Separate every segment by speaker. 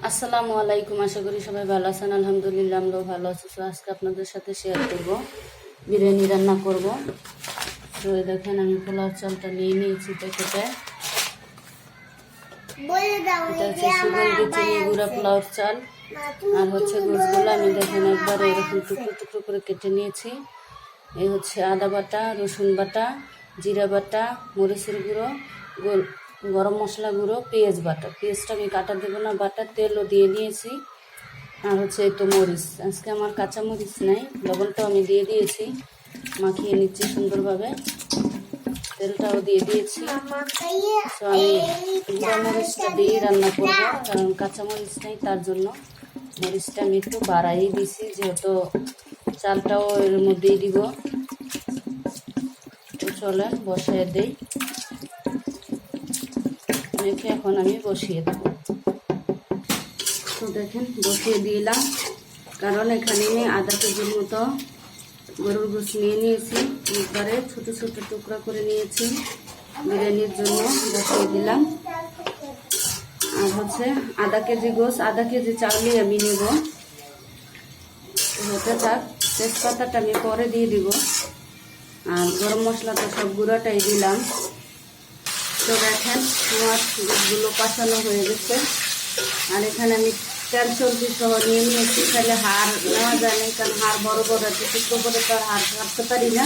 Speaker 1: আসসালামু আলাইকুম। আশা করি সবাই ভালো আছেন। আলহামদুলিল্লাহ আমরাও ভালো আছি। তো আজকে আপনাদের সাথে শেয়ার করব বিরিয়ানি রান্না করব। তো দেখেন আমি পোলাওর চালটা নিয়ে নিয়েছি প্যাকেটে। এটা হচ্ছে সুগন্ধি চিনি গুঁড়া পোলাওর চাল। আর হচ্ছে গোছগুলো আমি দেখেন একবারে এরকম টুকরো টুকরো করে কেটে নিয়েছি। এই হচ্ছে আদা বাটা, রসুন বাটা, জিরা বাটা, মরিচের গুঁড়ো, গরম মশলা গুঁড়ো, পেঁয়াজ বাটা। পেঁয়াজটা আমি কাটা দেবো না, বাটা। তেলও দিয়ে নিয়েছি। আর হচ্ছে এই তো মরিচ, আজকে আমার কাঁচা মরিচ নাই, লবণটাও আমি দিয়ে দিয়েছি, মাখিয়ে নিচ্ছি সুন্দরভাবে। তেলটাও দিয়ে দিয়েছি। তো আমি গুঁড়া মরিচটা দিয়ে রান্না করব, কারণ কাঁচা মরিচ নেই, তার জন্য মরিচটা আমি একটু বাড়াই দিছি, যেহেতু চালটাও এর মধ্যেই দিব। তো চলেন বসিয়ে দিই, মেখে এখন আমি বসিয়ে দেবো। তো দেখেন বসিয়ে দিলাম, কারণ এখানে আমি আধা কেজির মতো গরুর গোশ নিয়ে নিয়েছি। একবারে ছোট ছোট টুকরা করে নিয়েছি, বিরিয়ানির জন্য বসিয়ে দিলাম। আর হচ্ছে আধা কেজি গোশ, আধা কেজি চাউলই আমি নেব। হতে থাক, তেজপাতাটা আমি পরে দিয়ে দিব। আর গরম মশলাটা সব গুঁড়াটাই দিলাম। তো দেখেন আমার গোশগুলো কষানো হয়ে গেছে। আর এখানে আমি তেল সবজি সহ নিয়ে নিয়েছি। তাহলে হাড় নেওয়া যায় না, কারণ হাড় বড় বড় আছে, টুকরো করে তো আর হাড় কাটতে পারি না,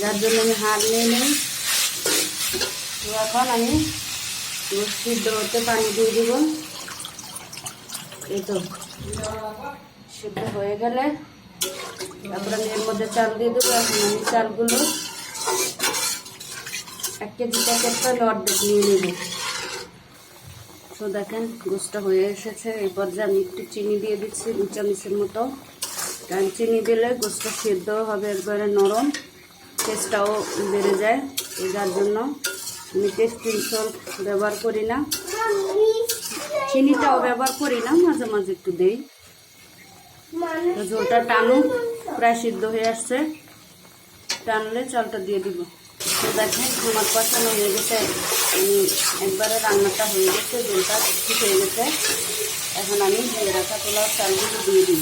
Speaker 1: যার জন্য আমি হাড় নিয়ে নিই। তো এখন আমি সিদ্ধ হতে পানি দিয়ে দিব। এই তো সিদ্ধ হয়ে গেলে তারপরে আমি এর মধ্যে চাল দিয়ে দেবো। এখন আমি চালগুলো 1 কেজি প্যাকেট করে অর্ধেক নিয়ে নেব। তো দেখেন গোশটা হয়ে এসেছে। এই পর্যায়ে আমি একটু চিনি দিয়ে দিচ্ছি, 2 চামচের মতো। কারণ চিনি দিলে গোশটা সেদ্ধ হবে, একবারে নরম, টেস্টটাও বেড়ে যায়। যার জন্য আমি টেস্টিং সল্ট ব্যবহার করি না, চিনিটাও ব্যবহার করি না, মাঝে মাঝে একটু দিই। ঝোলটা টানুক, প্রায় সিদ্ধ হয়ে আসছে, টানলে চালটা দিয়ে দিব। তো দেখেন আমার কষানো হয়ে গেছে, একবারে রান্নাটা হয়ে গেছে, ঝোলটা ঠিক হয়ে গেছে। এখন আমি ধুয়ে রাখা পোলাও চালগুলো দিয়ে দিই,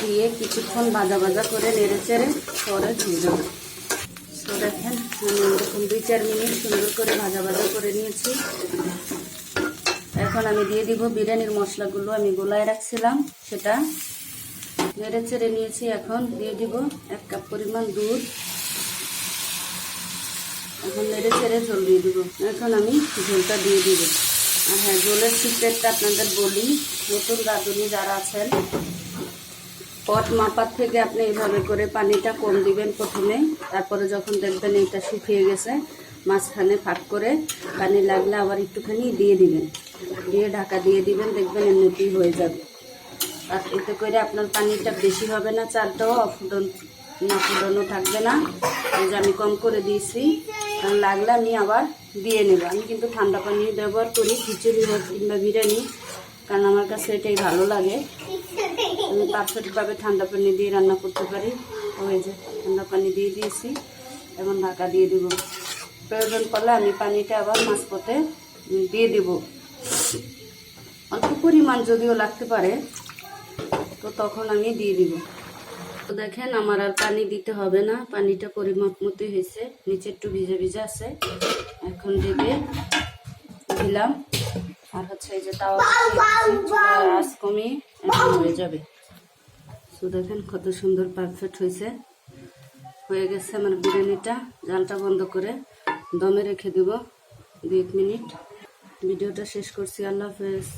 Speaker 1: দিয়ে কিছুক্ষণ ভাজা ভাজা করে নেড়ে চেড়ে পরে ধুয়ে দেবো। তো দেখেন আমি এরকম 2-4 মিনিট সুন্দর করে ভাজা ভাজা করে নিয়েছি। এখন আমি দিয়ে দিব বিরিয়ানির মশলাগুলো, আমি গোলায় রাখছিলাম সেটা নেড়ে চেড়ে নিয়েছি। এখন দিয়ে দিব 1 কাপ পরিমাণ দুধ। এখন নেড়ে চেড়ে ঝোল দিয়ে দিব। এখন আমি ঝোলটা দিয়ে দিব। আর হ্যাঁ, ঝোলের সিক্রেটটা আপনাদের বলি, নতুন রাঁধুনি যারা আছেন, পট মাপার থেকে আপনি এইভাবে করে পানিটা কম দিবেন প্রথমে, তারপরে যখন দেখবেন এটা শুকিয়ে গেছে, মাঝখানে ফাঁক করে পানি লাগলে আবার একটুখানি দিয়ে দিবেন, দিয়ে ঢাকা দিয়ে দিবেন, দেখবেন এমনিতেই হয়ে যাবে। আর এতে করে আপনার পানিটা বেশি হবে না, চালটাও ফুটানো থাকবে না। এই যে আমি কম করে দিয়েছি, কারণ লাগলে আমি আবার দিয়ে নেব। আমি কিন্তু ঠান্ডা পানি ব্যবহার করি, খিচুড়ি হোক কিংবা বিরিয়ানি, কারণ আমার কাছে এটাই ভালো লাগে। আমি পারফেক্টভাবে ঠান্ডা পানি দিয়ে রান্না করতে পারি। ওই যে ঠান্ডা পানি দিয়ে দিয়েছি, এখন ঢাকা দিয়ে দিব। প্রয়োজন পড়লে আমি পানিটা আবার মাঝপথে দিয়ে দেব, অল্প পরিমাণ যদিও লাগতে পারে, তো তখন আমি দিয়ে দিব। তো দেখেন আমার আর পানি দিতে হবে না, পানিটা পরিমাপ মতো হয়েছে, নিচে একটু ভিজে ভিজে আছে। এখন দিলাম। আর হচ্ছে এই যে তাওয়া আঁচ কমিয়ে এখন হয়ে যাবে। তো দেখেন কত সুন্দর পারফেক্ট হয়ে গেছে আমার বিরিয়ানিটা। জালটা বন্ধ করে দমে রেখে দেব 2-1 মিনিট। ভিডিওটা শেষ করছি। আল্লাহ হাফেজ।